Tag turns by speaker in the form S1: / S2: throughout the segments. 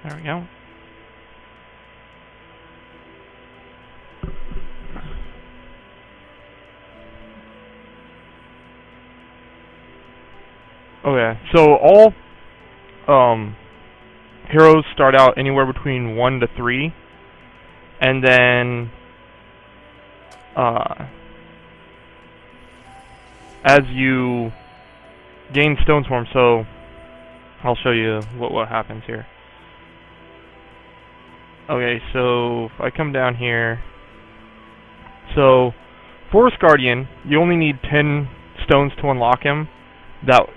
S1: There we go. Okay, so all heroes start out anywhere between 1 to 3, and then as you gain stones for them, so I'll show you what happens here. Okay, so if I come down here, so Forest Guardian, you only need 10 stones to unlock him. That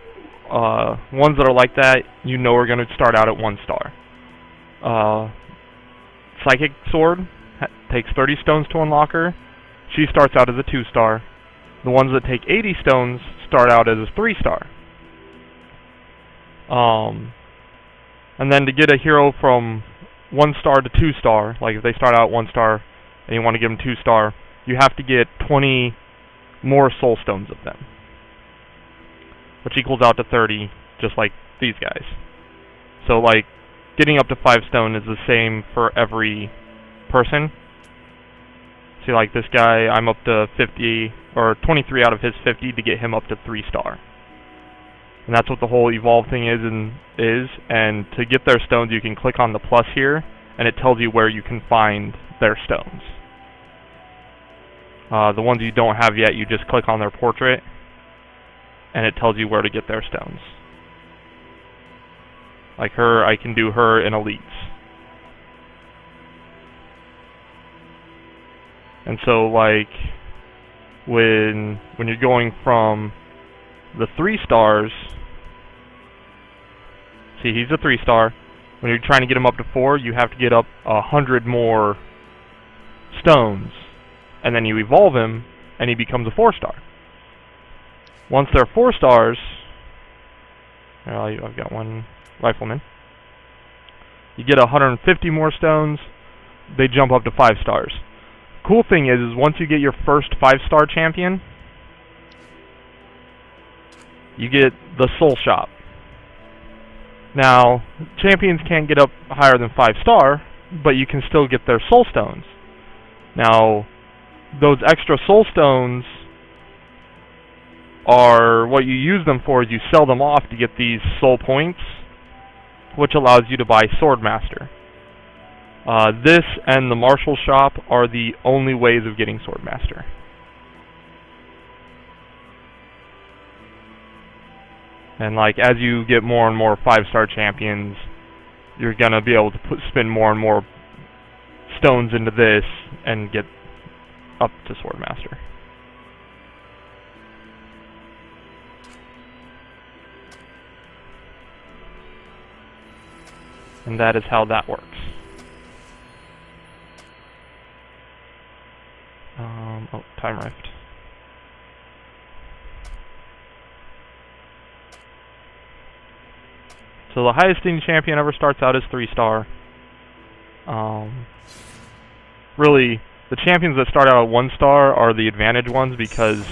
S1: ones that are like that, you know, are going to start out at 1 star. Psychic Sword takes 30 stones to unlock her. She starts out as a 2 star. The ones that take 80 stones start out as a 3 star. And then to get a hero from 1 star to 2 star, like if they start out 1 star and you want to give them 2 star, you have to get 20 more soul stones of them, which equals out to 30, just like these guys. So like getting up to 5 stone is the same for every person. See, like this guy, I'm up to 50 or 23 out of his 50 to get him up to 3 star. And that's what the whole evolve thing is. And to get their stones, you can click on the plus here, and it tells you where you can find their stones. The ones you don't have yet, you just click on their portrait, and it tells you where to get their stones. Like her, I can do her in elites. And so, like, when you're going from the 3 stars, see, he's a 3 star. When you're trying to get him up to 4, you have to get up 100 more stones, and then you evolve him, and he becomes a 4 star. Once they're 4 stars, I've got one rifleman. You get 150 more stones. They jump up to 5 stars. Cool thing is once you get your first 5-star champion, you get the Soul Shop. Now, champions can't get up higher than 5 star, but you can still get their soul stones. Now, those extra soul stones are what you use them for, is you sell them off to get these soul points, which allows you to buy Swordmaster. This and the Martial Shop are the only ways of getting Swordmaster. And like as you get more and more 5-star champions, you're gonna be able to spend more and more stones into this and get up to Swordmaster. And that is how that works. Oh, time rift. So the highest any champion ever starts out as 3 star. Really, the champions that start out at 1 star are the advantage ones because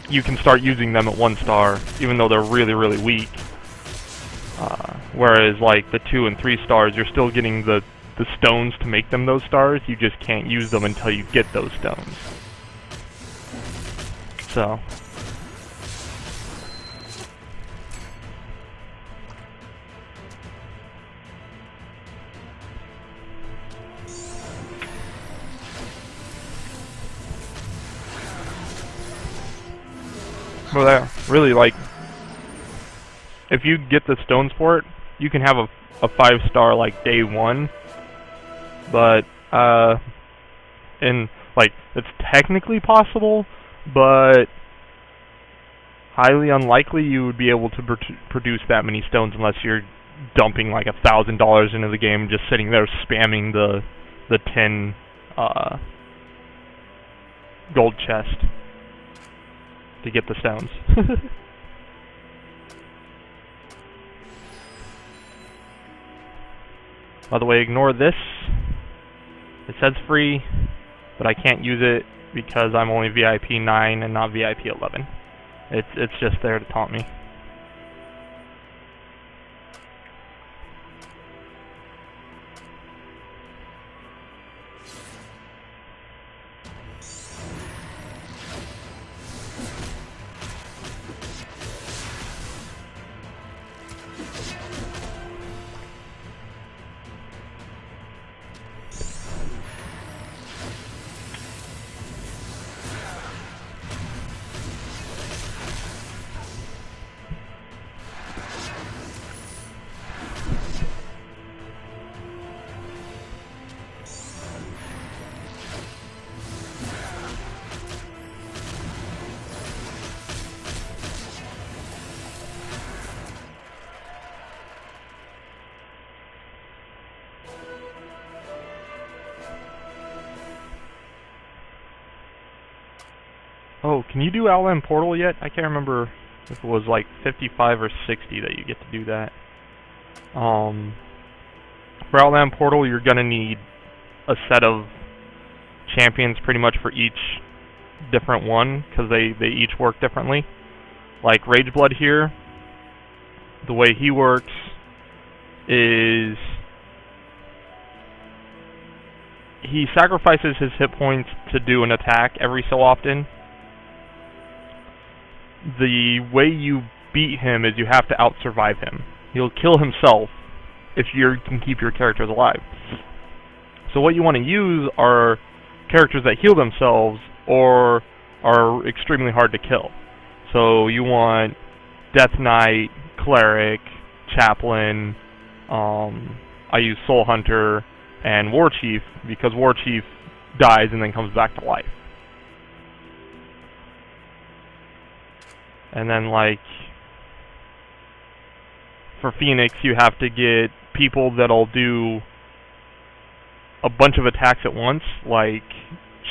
S1: you can start using them at 1 star, even though they're really, really weak. Whereas like the 2 and 3 stars, you're still getting the stones to make them those stars. You just can't use them until you get those stones. So. Well, that really, like, if you get the stones for it, you can have a 5-star like day 1, but and like it's technically possible, but highly unlikely you would be able to produce that many stones unless you're dumping like $1,000 into the game, just sitting there spamming the 10 gold chest to get the stones. By the way, ignore this. It says free, but I can't use it because I'm only VIP 9 and not VIP 11. It's just there to taunt me. Oh, can you do Outland Portal yet? I can't remember if it was like 55 or 60 that you get to do that. For Outland Portal, you're gonna need a set of champions pretty much for each different one, because they each work differently. Like Rageblood here, the way he works is he sacrifices his hit points to do an attack every so often. The way you beat him is you have to out-survive him. He'll kill himself if you can keep your characters alive. So what you want to use are characters that heal themselves or are extremely hard to kill. So you want Death Knight, Cleric, Chaplain, I use Soul Hunter, and War Chief, because War Chief dies and then comes back to life. And then, like, for Phoenix, you have to get people that'll do a bunch of attacks at once, like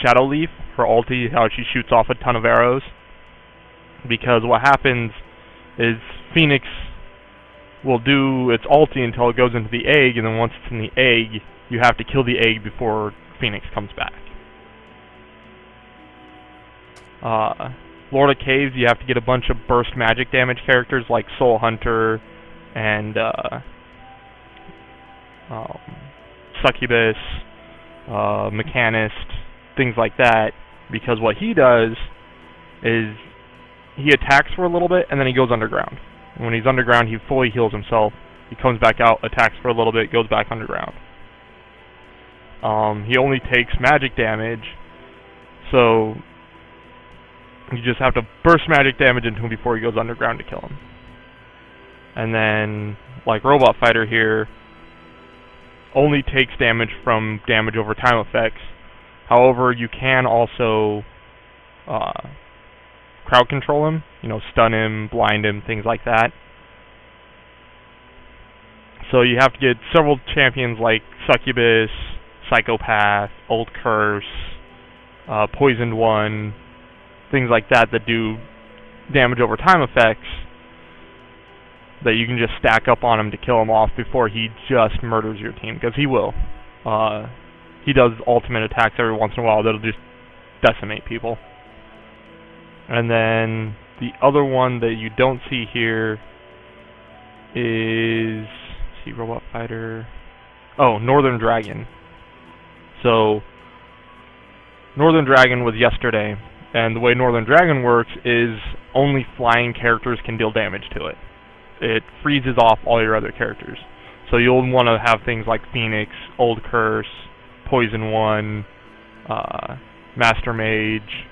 S1: Shadowleaf, her ulti, how she shoots off a ton of arrows. Because what happens is Phoenix will do its ulti until it goes into the egg, and then once it's in the egg, you have to kill the egg before Phoenix comes back. Lord of Caves, you have to get a bunch of burst magic damage characters like Soul Hunter and Succubus, Mechanist, things like that, because what he does is he attacks for a little bit and then he goes underground. When he's underground, he fully heals himself. He comes back out, attacks for a little bit, goes back underground. He only takes magic damage, so you just have to burst magic damage into him before he goes underground to kill him. And then, like Robot Fighter here, only takes damage from damage over time effects. However, you can also crowd control him, you know, stun him, blind him, things like that. So you have to get several champions like Succubus, Psychopath, Old Curse, Poisoned One, things like that that do damage over time effects that you can just stack up on him to kill him off before he just murders your team, because he will. He does ultimate attacks every once in a while that'll just decimate people. And then the other one that you don't see here is, let's see, Robot Fighter. Oh, Northern Dragon. So Northern Dragon was yesterday, and the way Northern Dragon works is only flying characters can deal damage to it. It freezes off all your other characters. So you'll want to have things like Phoenix, Old Curse, Poison One, Master Mage,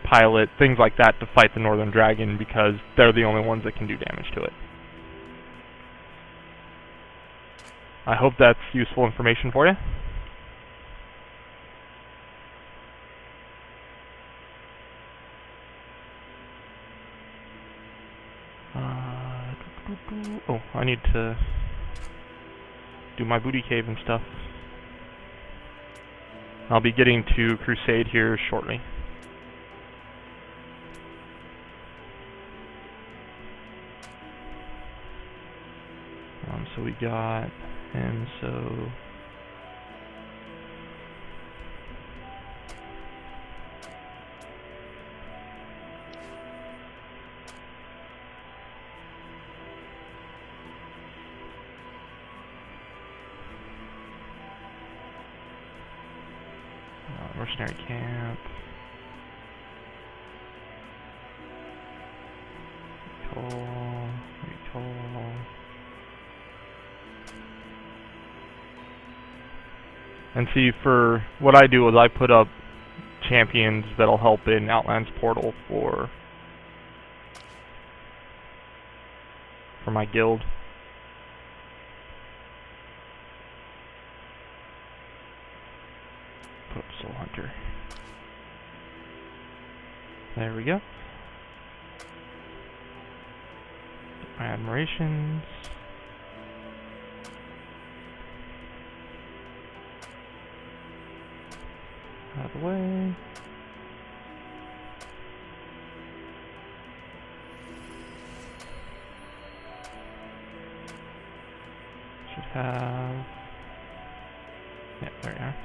S1: Pilot, things like that to fight the Northern Dragon, because they're the only ones that can do damage to it. I hope that's useful information for you. Oh, I need to do my booty cave and stuff. I'll be getting to Crusade here shortly. So we got him, so... Mercenary Camp. Recall. And see, for what I do is I put up champions that'll help in Outlands Portal for my guild. Put up Soul Hunter. There we go. My admirations. Out of the way. Should have... Yeah, there you are.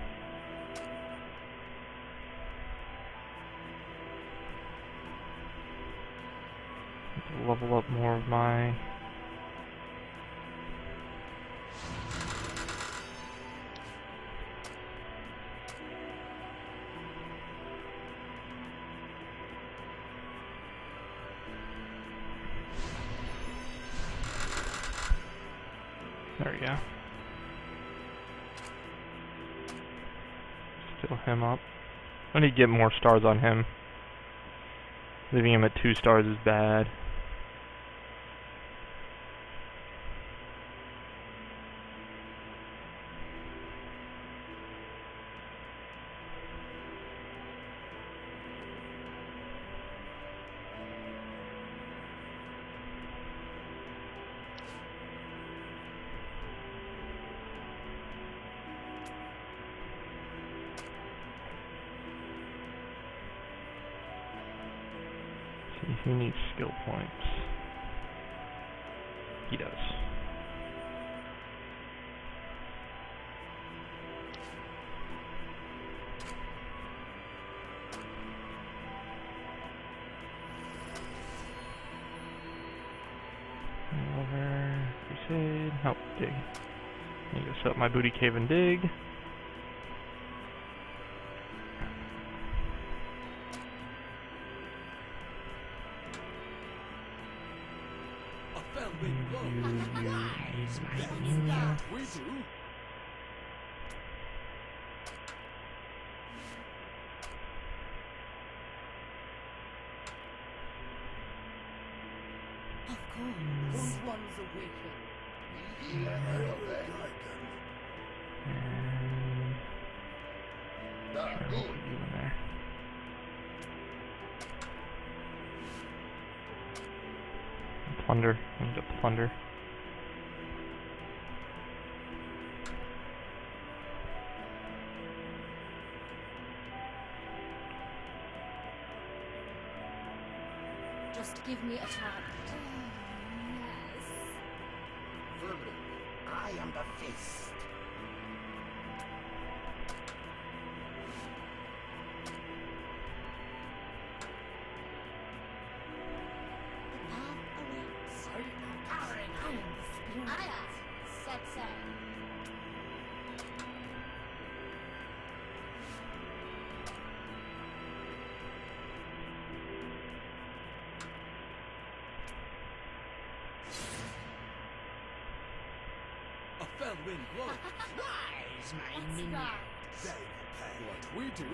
S1: Need to level up more of my... There we go. Fill him up. I need to get more stars on him. Leaving him at 2 stars is bad. Who needs skill points? He does. Over Crusade. Help dig. I need to set up my booty cave and dig. Plunder. I need to plunder.
S2: Just give me a chance. Yes.
S3: Verbally, I am the fist.
S4: Wind blow.
S3: Wise, my minion.
S4: They pay what we do.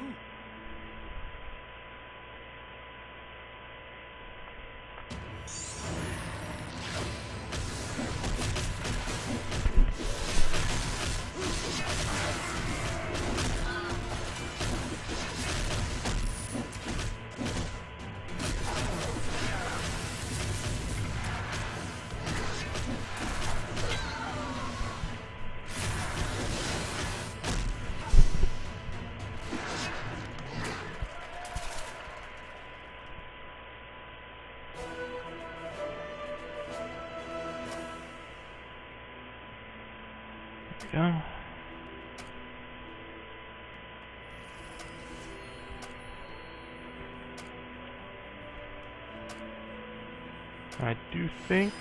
S1: Go. I do think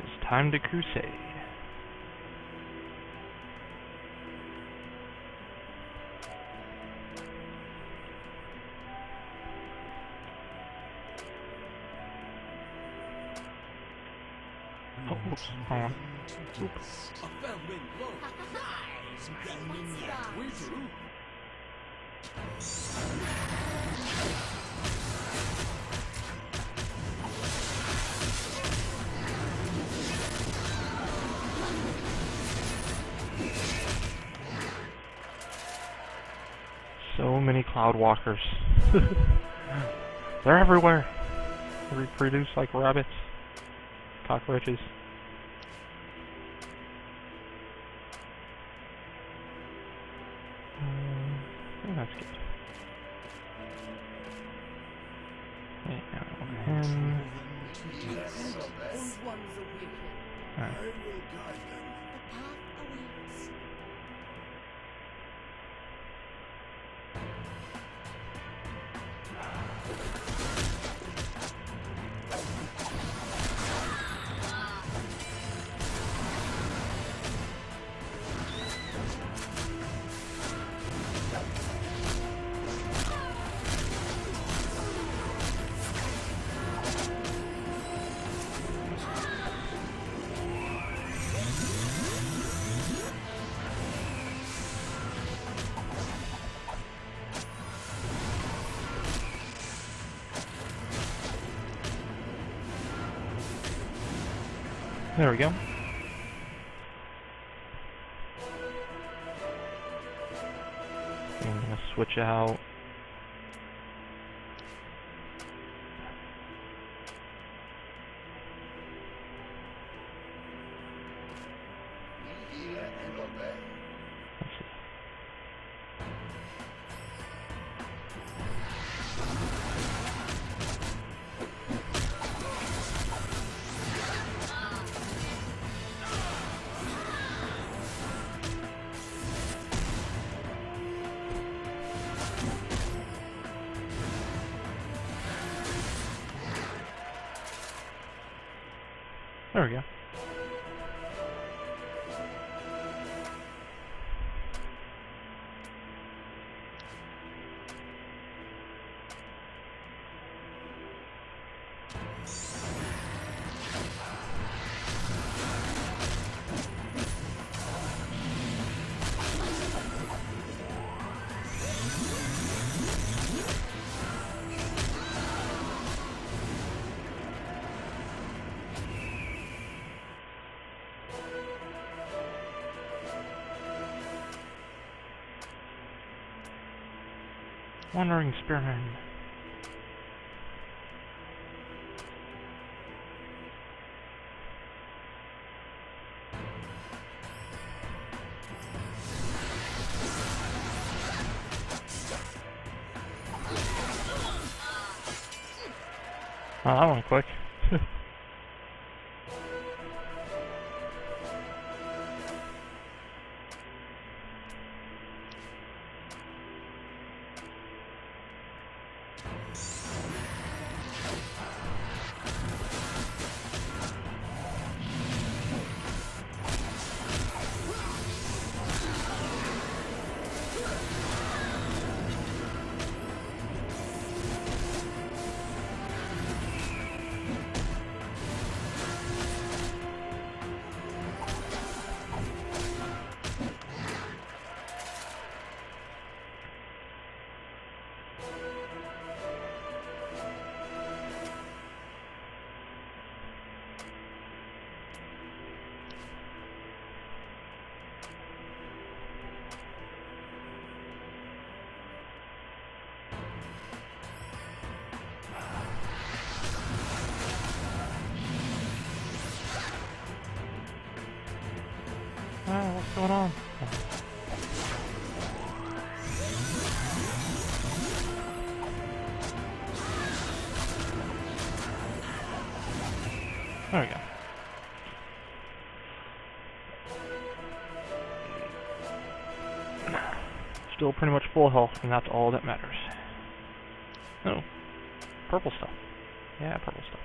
S1: it's time to crusade. Oh, oops, hold on. Oops.
S4: A fell wind blow.
S3: Wise, my minion.
S4: We do.
S1: So many cloud walkers. They're everywhere. They reproduce like rabbits, cockroaches. Oh, that's good. Okay, now him.
S2: ones awaken.
S1: Alright.
S3: I will guide them.
S5: The path awaits.
S1: There we go. I'm gonna switch out.
S3: Hear and obey.
S1: Let's see. There we go. Wandering Spearman. Oh, that went quick. Oh, what's going on? There we go. Still pretty much full health, and that's all that matters. Oh, purple stuff. Yeah, purple stuff.